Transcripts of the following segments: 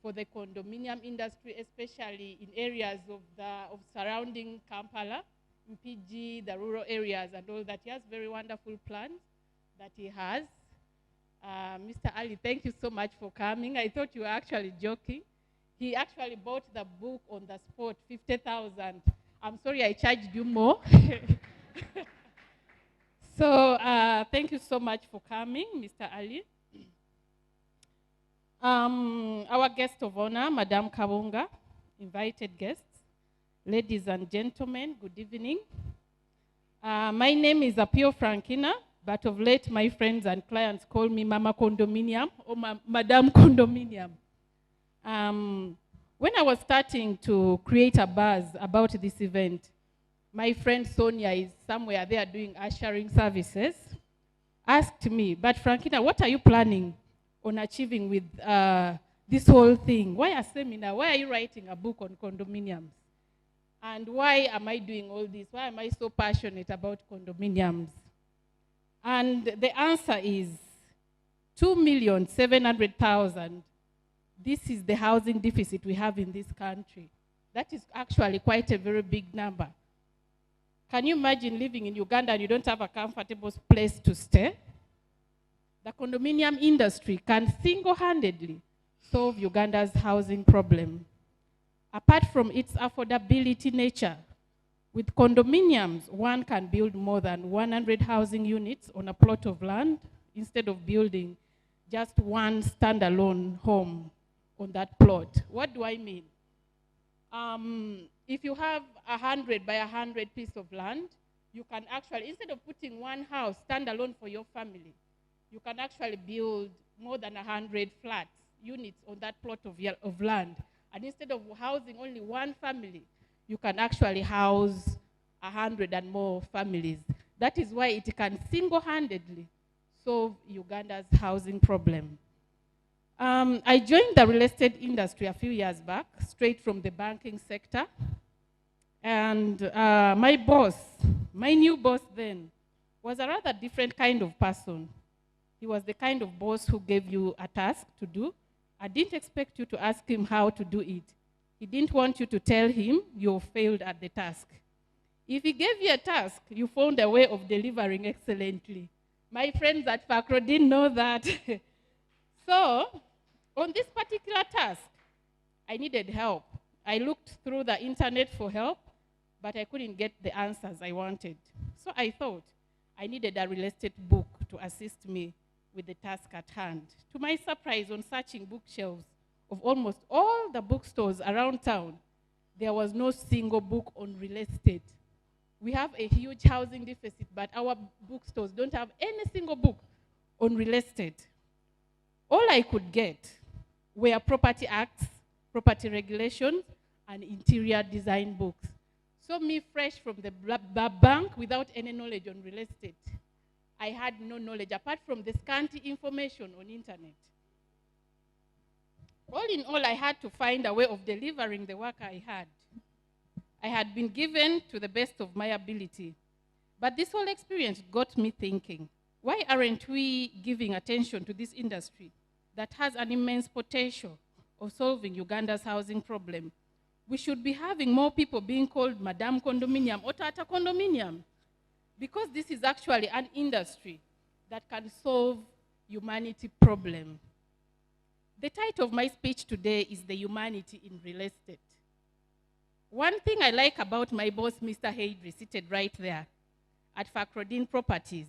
for the condominium industry, especially in areas of surrounding Kampala, Mpigi, the rural areas and all that. He has very wonderful plans that he has. Mr. Ali, thank you so much for coming. I thought you were actually joking. He actually bought the book on the spot, 50,000. I'm sorry I charged you more. So thank you so much for coming, Mr. Ali. Our guest of honor, Madame Kabunga, invited guests, ladies and gentlemen, good evening. My name is Apio Frankina, but of late my friends and clients call me Mama Condominium or Madame Condominium. When I was starting to create a buzz about this event, my friend Sonia is somewhere there doing ushering services, asked me, but Frankina, what are you planning on achieving with this whole thing? Why a seminar? Why are you writing a book on condominiums? And why am I doing all this? Why am I so passionate about condominiums? And the answer is 2,700,000. This is the housing deficit we have in this country. That is actually quite a very big number. Can you imagine living in Uganda and you don't have a comfortable place to stay? The condominium industry can single-handedly solve Uganda's housing problem. Apart from its affordability nature, with condominiums, one can build more than 100 housing units on a plot of land instead of building just one standalone home on that plot. What do I mean? If you have 100 by 100 piece of land, you can actually, instead of putting one house standalone for your family, you can actually build more than 100 flats, units on that plot of land. And instead of housing only one family, you can actually house 100 and more families. That is why it can single-handedly solve Uganda's housing problem. I joined the real estate industry a few years back, straight from the banking sector. And my new boss then, was a rather different kind of person. He was the kind of boss who gave you a task to do. I didn't expect you to ask him how to do it. He didn't want you to tell him you failed at the task. If he gave you a task, you found a way of delivering excellently. My friends at Fakro didn't know that. So, on this particular task, I needed help. I looked through the internet for help, but I couldn't get the answers I wanted. So I thought I needed a real estate book to assist me with the task at hand. To my surprise, on searching bookshelves of almost all the bookstores around town, there was no single book on real estate. We have a huge housing deficit, but our bookstores don't have any single book on real estate. All I could get were property acts, property regulations, and interior design books. So me, fresh from the bank without any knowledge on real estate, I had no knowledge apart from the scanty information on internet. All in all, I had to find a way of delivering the work I had. I had been given to the best of my ability. But this whole experience got me thinking, why aren't we giving attention to this industry that has an immense potential of solving Uganda's housing problem? We should be having more people being called Madame Condominium or Tata Condominium, because this is actually an industry that can solve humanity problem. The title of my speech today is The Humanity in Real Estate. One thing I like about my boss, Mr. Hadri, seated right there at Fakrodin Properties.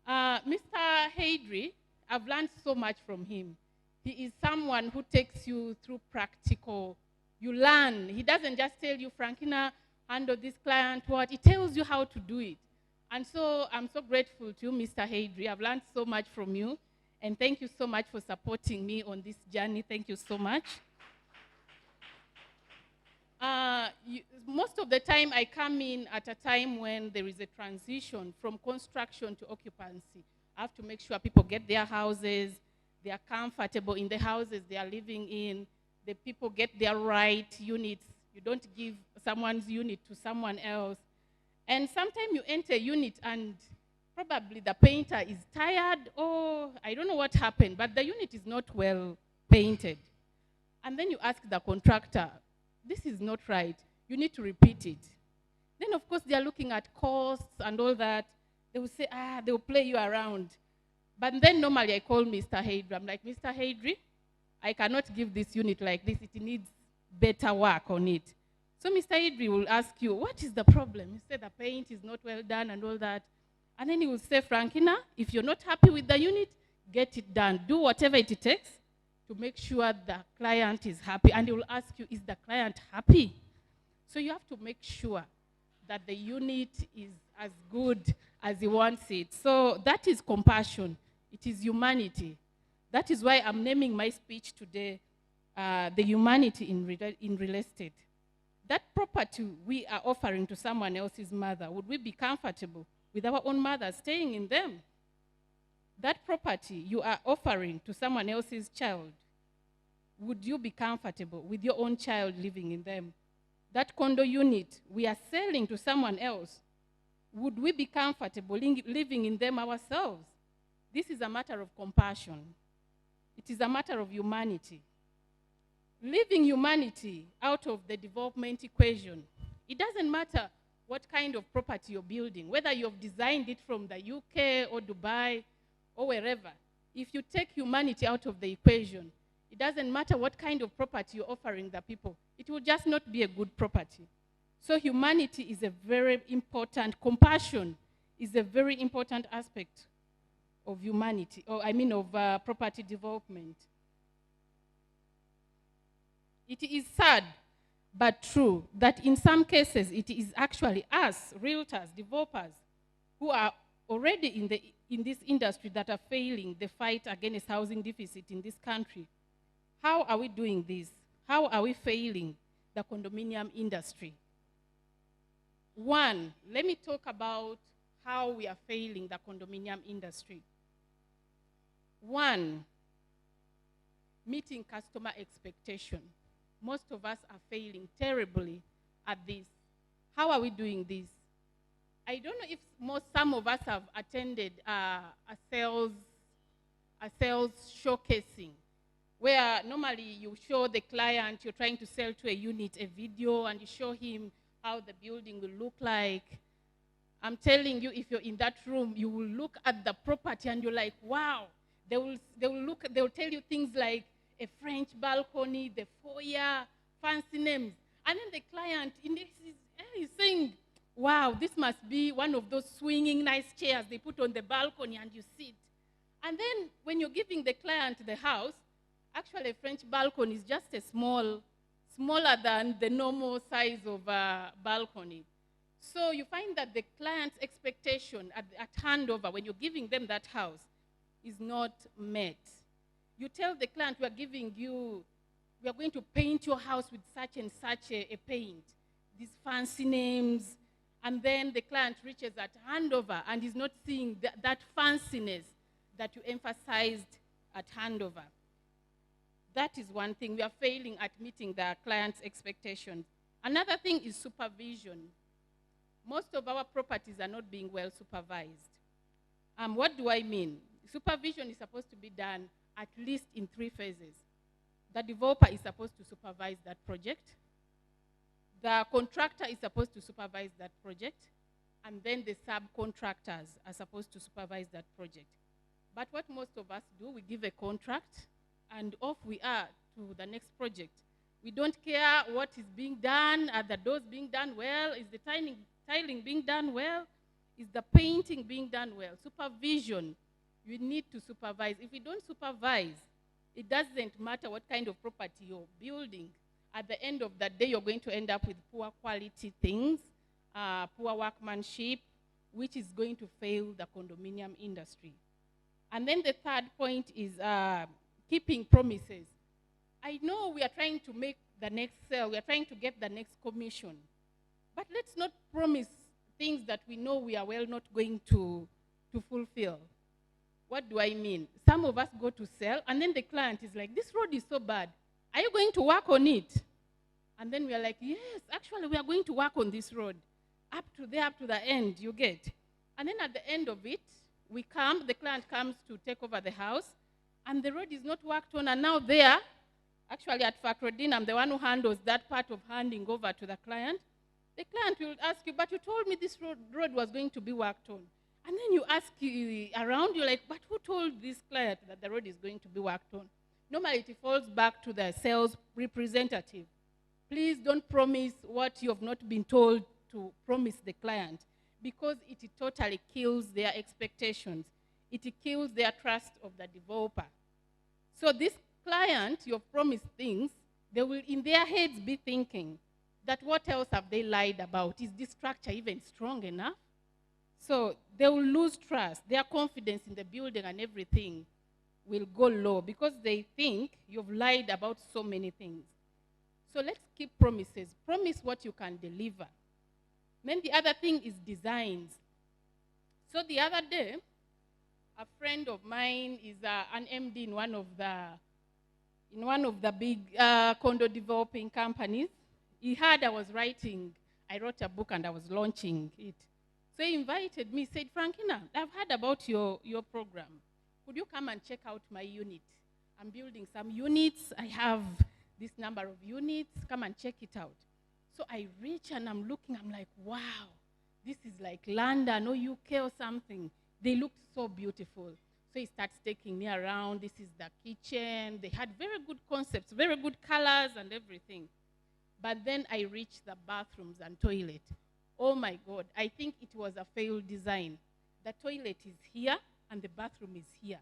Mr. Hadri, I've learned so much from him. He is someone who takes you through practical. You learn. He doesn't just tell you, Frankina, handle this client, what. He tells you how to do it. And so I'm so grateful to you, Mr. Hadri. I've learned so much from you. And thank you so much for supporting me on this journey. Thank you so much. Most of the time, I come in at a time when there is a transition from construction to occupancy. I have to make sure people get their houses, they are comfortable in the houses they are living in, the people get their right units. You don't give someone's unit to someone else. And sometimes you enter a unit and probably the painter is tired, or I don't know what happened, but the unit is not well painted. And then you ask the contractor, this is not right. You need to repeat it. Then, of course, they are looking at costs and all that. They will say, they will play you around. But then normally I call Mr. Hadri. I'm like, Mr. Hadri, I cannot give this unit like this. It needs better work on it. So Mr. Hadri will ask you, what is the problem? You say the paint is not well done and all that. And then he will say, Frankina, if you're not happy with the unit, get it done. Do whatever it takes to make sure the client is happy. And he will ask you, is the client happy? So you have to make sure that the unit is as good as he wants it. So that is compassion. It is humanity. That is why I'm naming my speech today, the humanity in real estate. That property we are offering to someone else's mother, would we be comfortable with our own mother staying in them? That property you are offering to someone else's child, would you be comfortable with your own child living in them? That condo unit we are selling to someone else, would we be comfortable living in them ourselves? This is a matter of compassion. It is a matter of humanity. Leaving humanity out of the development equation, it doesn't matter what kind of property you're building, whether you've designed it from the UK or Dubai or wherever. If you take humanity out of the equation, it doesn't matter what kind of property you're offering the people. It will just not be a good property. So humanity is a very important, compassion is a very important aspect of humanity, of property development. It is sad but true that in some cases it is actually us, realtors, developers, who are already in this industry that are failing the fight against housing deficit in this country. How are we doing this? How are we failing the condominium industry? One, let me talk about how we are failing the condominium industry. One, meeting customer expectation. Most of us are failing terribly at this. How are we doing this? I don't know if some of us have attended a sales showcasing, where normally you show the client you're trying to sell to a unit a video and you show him how the building will look like. I'm telling you, if you're in that room, you will look at the property and you're like, wow. They will tell you things like a French balcony, the foyer, fancy names. And then the client is saying, wow, this must be one of those swinging nice chairs they put on the balcony and you sit. And then when you're giving the client the house, actually a French balcony is just smaller than the normal size of a balcony. So you find that the client's expectation at handover, when you're giving them that house, is not met. You tell the client, we are going to paint your house with such and such a paint, these fancy names, and then the client reaches at handover and is not seeing that fanciness that you emphasized at handover. That is one thing. We are failing at meeting the client's expectations. Another thing is supervision. Most of our properties are not being well supervised. What do I mean? Supervision is supposed to be done at least in 3 phases. The developer is supposed to supervise that project. The contractor is supposed to supervise that project. And then the subcontractors are supposed to supervise that project. But what most of us do, we give a contract and off we are to the next project. We don't care what is being done. Are the doors being done well? Is the tiling being done well? Is the painting being done well? Supervision. You need to supervise. If you don't supervise, it doesn't matter what kind of property you're building. At the end of the day, you're going to end up with poor quality things, poor workmanship, which is going to fail the condominium industry. And then the third point is keeping promises. I know we are trying to make the next sale. We are trying to get the next commission. But let's not promise things that we know we are well not going to fulfill. What do I mean? Some of us go to sell, and then the client is like, this road is so bad. Are you going to work on it? And then we are like, yes, actually, we are going to work on this road. Up to the end, you get. And then at the end of it, the client comes to take over the house, and the road is not worked on, and now there, actually at Fakrodin, I'm the one who handles that part of handing over to the client. The client will ask you, but you told me this road was going to be worked on. And then you ask around, you're like, but who told this client that the road is going to be worked on? Normally it falls back to the sales representative. Please don't promise what you have not been told to promise the client, because it totally kills their expectations. It kills their trust of the developer. So this client, you've promised things, they will in their heads be thinking that what else have they lied about? Is this structure even strong enough? So they will lose trust. Their confidence in the building and everything will go low because they think you've lied about so many things. So let's keep promises. Promise what you can deliver. Then the other thing is designs. So the other day, a friend of mine is an MD in one of the big condo developing companies. He heard I wrote a book and I was launching it. So he invited me, said, Frankina, I've heard about your program. Could you come and check out my unit? I'm building some units. I have this number of units. Come and check it out. So I reach and I'm looking. I'm like, wow, this is like London or UK or something. They looked so beautiful. So he starts taking me around. This is the kitchen. They had very good concepts, very good colors and everything. But then I reached the bathrooms and toilet. Oh my God, I think it was a failed design. The toilet is here and the bathroom is here.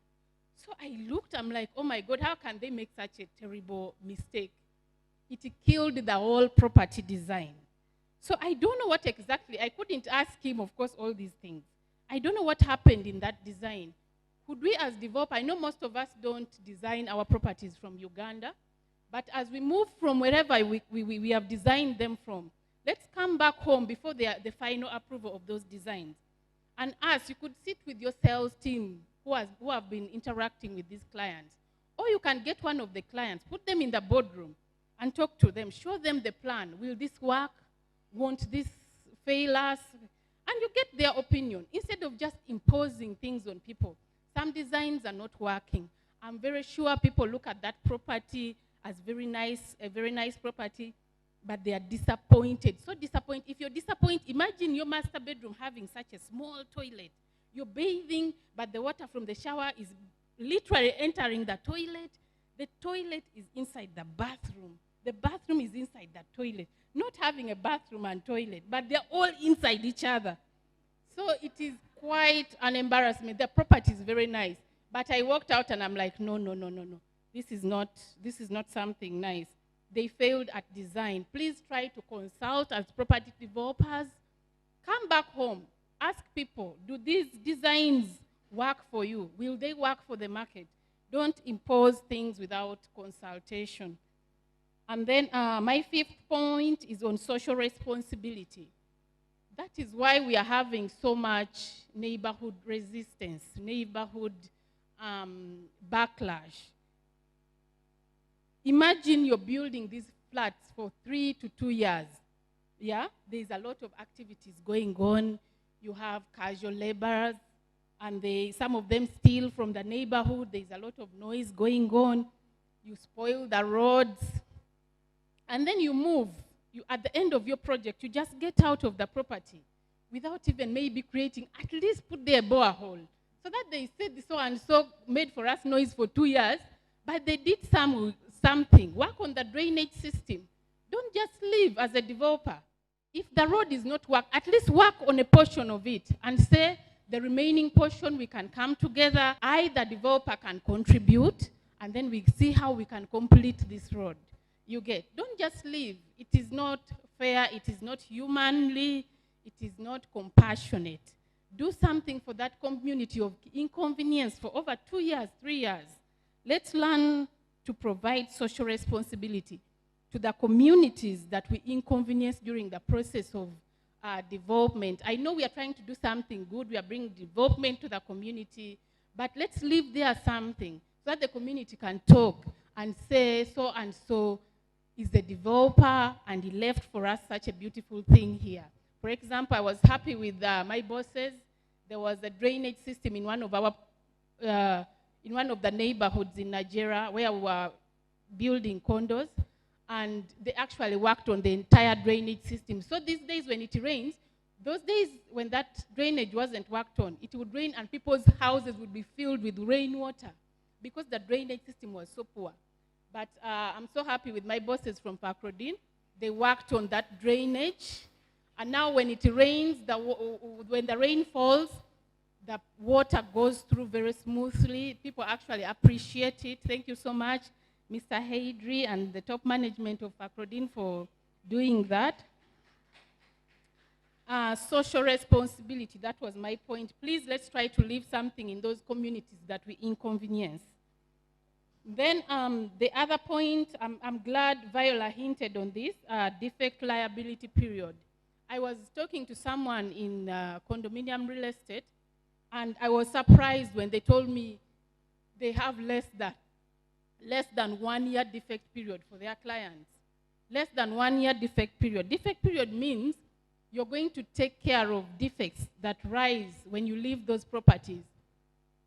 So I looked, I'm like, oh my God, how can they make such a terrible mistake? It killed the whole property design. So I don't know what exactly, I couldn't ask him, of course, all these things. I don't know what happened in that design. Could we as developers, I know most of us don't design our properties from Uganda, but as we move from wherever we have designed them from, let's come back home before the final approval of those designs. And us, you could sit with your sales team who have been interacting with these clients. Or you can get one of the clients, put them in the boardroom and talk to them, show them the plan. Will this work? Won't this fail us? And you get their opinion instead of just imposing things on people. Some designs are not working. I'm very sure people look at that property as a very nice property, but they are disappointed. So disappointed. If you're disappointed, imagine your master bedroom having such a small toilet. You're bathing, but the water from the shower is literally entering the toilet. The toilet is inside the bathroom. The bathroom is inside the toilet. Not having a bathroom and toilet, but they're all inside each other. So it is quite an embarrassment. The property is very nice. But I walked out and I'm like, no. This is not something nice. They failed at design. Please try to consult as property developers. Come back home. Ask people, do these designs work for you? Will they work for the market? Don't impose things without consultation. And then my fifth point is on social responsibility. That is why we are having so much neighborhood resistance, neighborhood backlash. Imagine you're building these flats for 3 to 2 years. Yeah, there's a lot of activities going on. You have casual laborers, and some of them steal from the neighborhood. There's a lot of noise going on. You spoil the roads. And then you move. At the end of your project, you just get out of the property without even maybe creating, at least put there a borehole. So that they said so and so made for us noise for 2 years, but they did something. Work on the drainage system. Don't just leave as a developer. If the road is not work, at least work on a portion of it and say the remaining portion we can come together. The developer, can contribute, and then we see how we can complete this road. You get. Don't just leave. It is not fair. It is not humanly. It is not compassionate. Do something for that community of inconvenience for over 2 years, 3 years. Let's learn to provide social responsibility to the communities that we inconvenience during the process of development. I know we are trying to do something good. We are bringing development to the community, but let's leave there something so that the community can talk and say so and so is the developer and he left for us such a beautiful thing here. For example, I was happy with my bosses. There was a drainage system in one of our in one of the neighborhoods in Nigeria where we were building condos, and they actually worked on the entire drainage system. So these days when it rains, those days when that drainage wasn't worked on, it would rain and people's houses would be filled with rainwater because the drainage system was so poor. But I'm so happy with my bosses from Pakrodin. They worked on that drainage. And now when it rains, when the rain falls, the water goes through very smoothly. People actually appreciate it. Thank you so much, Mr. Haydri and the top management of Pakrodin for doing that. Social responsibility, that was my point. Please, let's try to leave something in those communities that we inconvenience. Then the other point, I'm glad Viola hinted on this, defect liability period. I was talking to someone in condominium real estate, and I was surprised when they told me they have less than 1 year defect period for their clients. Less than 1 year defect period. Defect period means you're going to take care of defects that rise when you leave those properties.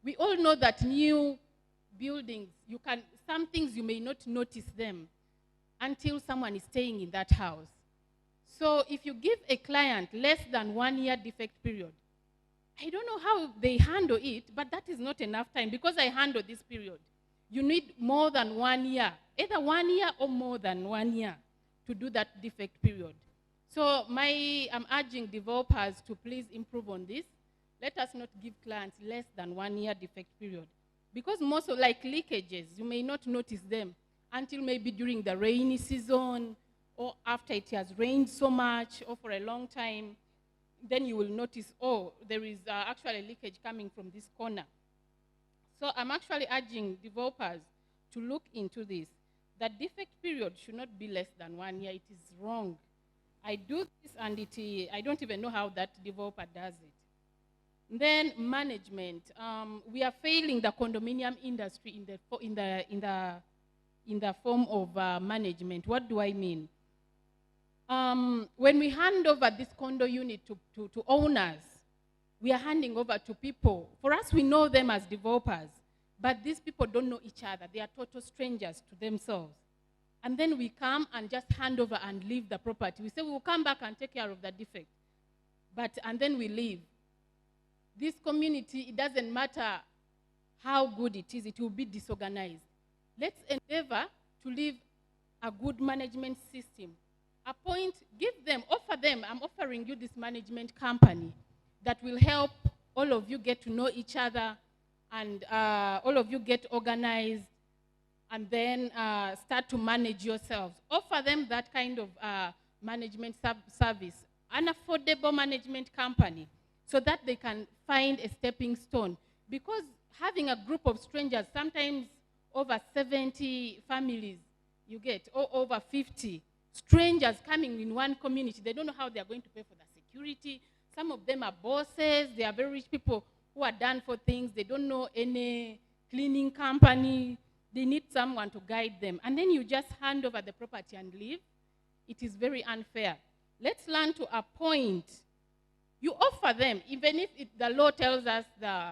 We all know that new buildings, some things you may not notice them until someone is staying in that house. So if you give a client less than 1 year defect period, I don't know how they handle it, but that is not enough time because I handle this period. You need more than 1 year, either 1 year or more than 1 year to do that defect period. So I'm urging developers to please improve on this. Let us not give clients less than 1 year defect period. Because most of like leakages, you may not notice them until maybe during the rainy season or after it has rained so much or for a long time. Then you will notice, oh, there is actually a leakage coming from this corner. So I'm actually urging developers to look into this. The defect period should not be less than 1 year. It is wrong. I do this and I don't even know how that developer does it. Then management. We are failing the condominium industry in the form of management. What do I mean? When we hand over this condo unit to owners, we are handing over to people. For us, we know them as developers, but these people don't know each other. They are total strangers to themselves. And then we come and just hand over and leave the property. We say we will come back and take care of the defect. And then we leave. This community, it doesn't matter how good it is, it will be disorganized. Let's endeavor to leave a good management system. Offer them, I'm offering you this management company that will help all of you get to know each other and all of you get organized and then start to manage yourselves. Offer them that kind of management service, an affordable management company, so that they can find a stepping stone. Because having a group of strangers, sometimes over 70 families you get, or over 50 strangers coming in one community, they don't know how they are going to pay for the security. Some of them are bosses, they are very rich people who are done for things, they don't know any cleaning company, they need someone to guide them. And then you just hand over the property and leave. It is very unfair. Let's learn to appoint. You offer them, even if the law tells us the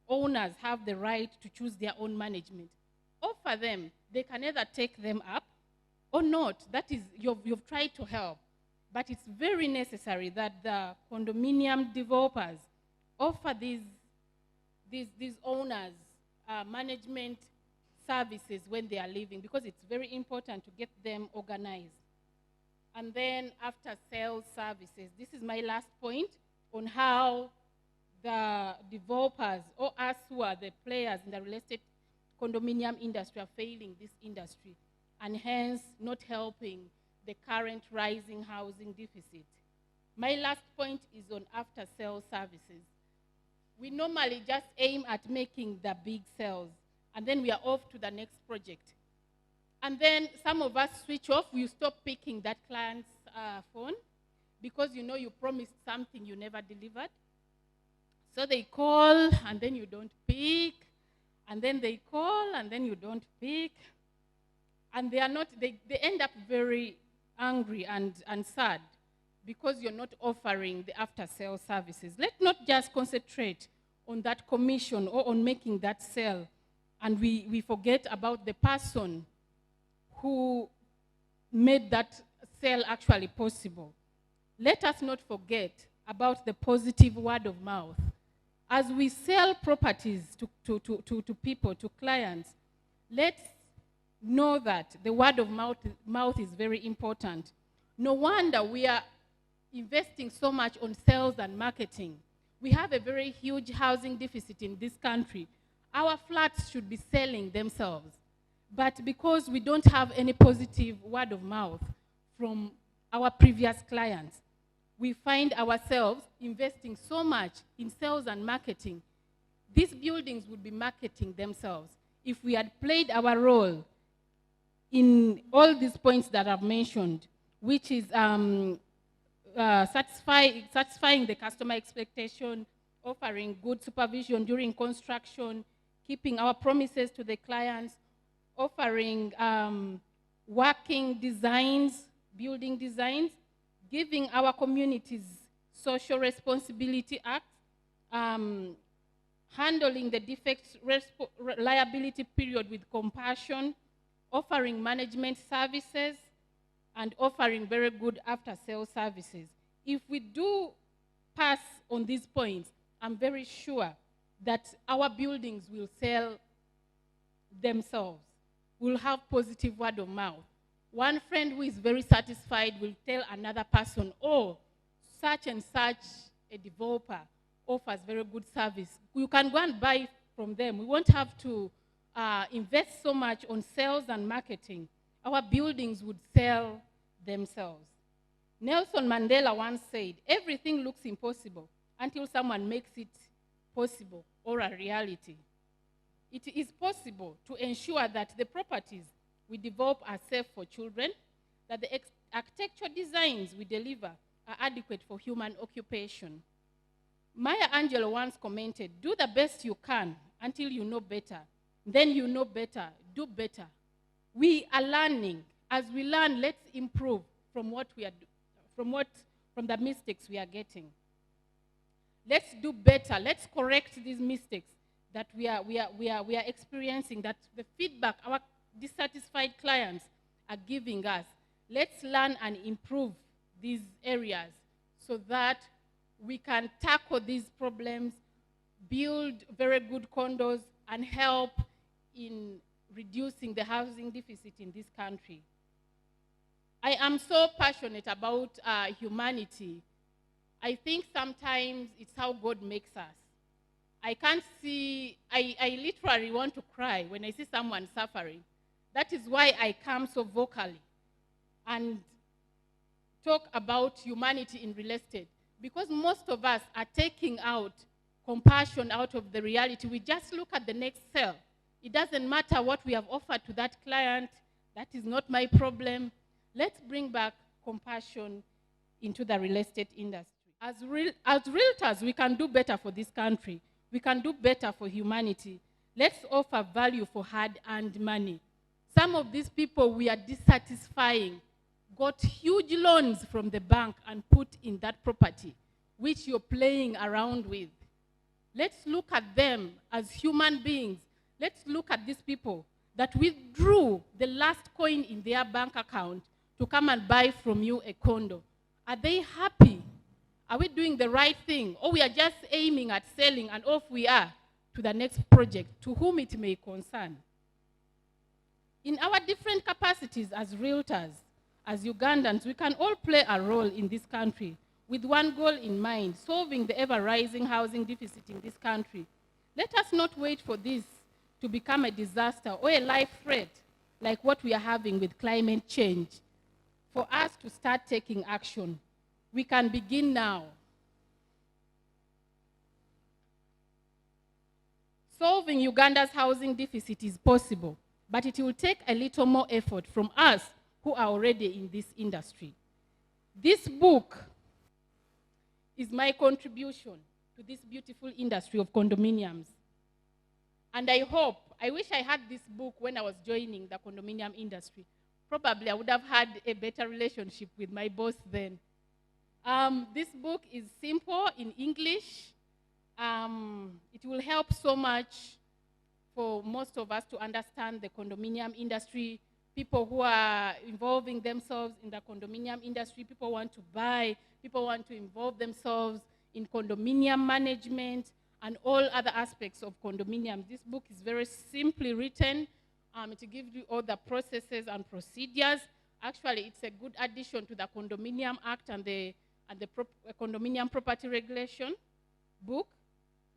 owners have the right to choose their own management. Offer them. They can either take them up or not. That is, you've tried to help. But it's very necessary that the condominium developers offer these owners management services when they are leaving, because it's very important to get them organized. And then after sales services, this is my last point on how the developers or us who are the players in the real estate condominium industry are failing this industry and hence not helping the current rising housing deficit. My last point is on after sales services. We normally just aim at making the big sales and then we are off to the next project. And then some of us switch off, we stop picking that client's phone because you know you promised something you never delivered. So they call and then you don't pick, and then they call and then you don't pick. And they end up very angry and sad because you're not offering the after-sale services. Let's not just concentrate on that commission or on making that sale and we forget about the person who made that sale actually possible. Let us not forget about the positive word of mouth. As we sell properties to people, to clients, let's know that the word of mouth is very important. No wonder we are investing so much on sales and marketing. We have a very huge housing deficit in this country. Our flats should be selling themselves. But because we don't have any positive word of mouth from our previous clients, we find ourselves investing so much in sales and marketing. These buildings would be marketing themselves if we had played our role in all these points that I've mentioned, which is satisfying the customer expectation, offering good supervision during construction, keeping our promises to the clients, offering working designs, building designs, giving our communities social responsibility act, handling the defects liability period with compassion, offering management services, and offering very good after-sale services. If we do pass on these points, I'm very sure that our buildings will sell themselves. We'll have positive word of mouth. One friend who is very satisfied will tell another person, oh, such and such a developer offers very good service. You can go and buy from them. We won't have to invest so much on sales and marketing. Our buildings would sell themselves. Nelson Mandela once said, everything looks impossible until someone makes it possible or a reality. It is possible to ensure that the properties we develop are safe for children, that the architectural designs we deliver are adequate for human occupation. Maya Angelou once commented, do the best you can until you know better. Then you know better, do better. We are learning. As we learn, let's improve from the mistakes we are getting. Let's do better. Let's correct these mistakes that we are experiencing, that the feedback our dissatisfied clients are giving us. Let's learn and improve these areas so that we can tackle these problems, build very good condos, and help in reducing the housing deficit in this country. I am so passionate about humanity. I think sometimes it's how God makes us. I can't see, I literally want to cry when I see someone suffering. That is why I come so vocally and talk about humanity in real estate. Because most of us are taking out compassion out of the reality. We just look at the next sale. It doesn't matter what we have offered to that client. That is not my problem. Let's bring back compassion into the real estate industry. As realtors, we can do better for this country. We can do better for humanity. Let's offer value for hard-earned money. Some of these people we are dissatisfying got huge loans from the bank and put in that property, which you're playing around with. Let's look at them as human beings. Let's look at these people that withdrew the last coin in their bank account to come and buy from you a condo. Are they happy? Are we doing the right thing? Or we are just aiming at selling and off we are to the next project, to whom it may concern? In our different capacities as realtors, as Ugandans, we can all play a role in this country with one goal in mind, solving the ever-rising housing deficit in this country. Let us not wait for this to become a disaster or a life threat like what we are having with climate change. For us to start taking action, we can begin now. Solving Uganda's housing deficit is possible, but it will take a little more effort from us who are already in this industry. This book is my contribution to this beautiful industry of condominiums. And I wish I had this book when I was joining the condominium industry. Probably I would have had a better relationship with my boss then. This book is simple in English. It will help so much for most of us to understand the condominium industry. People who are involving themselves in the condominium industry, people want to buy, people want to involve themselves in condominium management and all other aspects of condominiums. This book is very simply written to give you all the processes and procedures. Actually, it's a good addition to the Condominium Act and the Condominium Property Regulation book.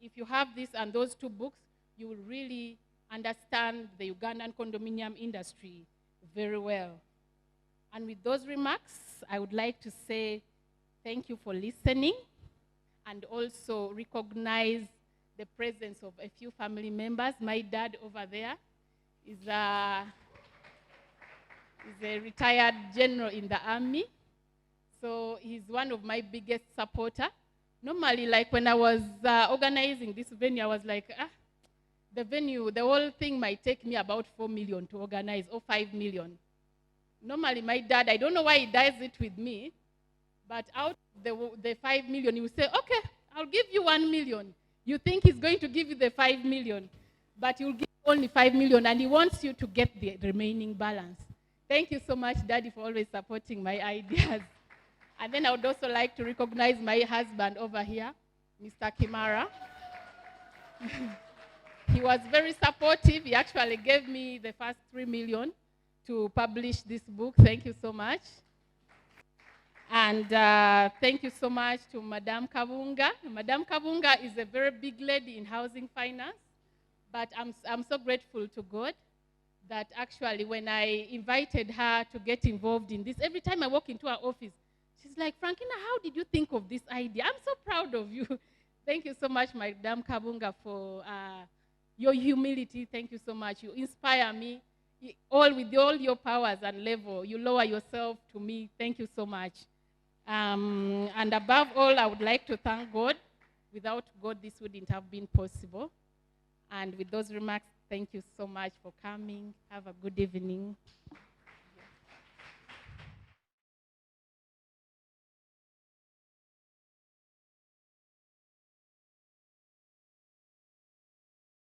If you have this and those two books, you will really understand the Ugandan condominium industry very well. And with those remarks, I would like to say thank you for listening and also recognize the presence of a few family members. My dad over there is a retired general in the army. So he's one of my biggest supporters. Normally, like when I was organizing this venue, I was like, the venue, the whole thing might take me about 4 million to organize, or 5 million. Normally, my dad, I don't know why he does it with me, but out of the 5 million, he will say, okay, I'll give you 1 million. You think he's going to give you the 5 million, but he'll give only 5 million, and he wants you to get the remaining balance. Thank you so much, Daddy, for always supporting my ideas. And then I would also like to recognize my husband over here, Mr. Kimara. He was very supportive. He actually gave me the first 3 million to publish this book. Thank you so much. And thank you so much to Madame Kabunga. Madame Kabunga is a very big lady in housing finance, but I'm so grateful to God that actually when I invited her to get involved in this, every time I walk into her office, she's like, Frankina, how did you think of this idea? I'm so proud of you. Thank you so much, Madame Kabunga, for your humility. Thank you so much. You inspire me. With all your powers and level, you lower yourself to me. Thank you so much. And above all, I would like to thank God. Without God, this wouldn't have been possible. And with those remarks, thank you so much for coming. Have a good evening.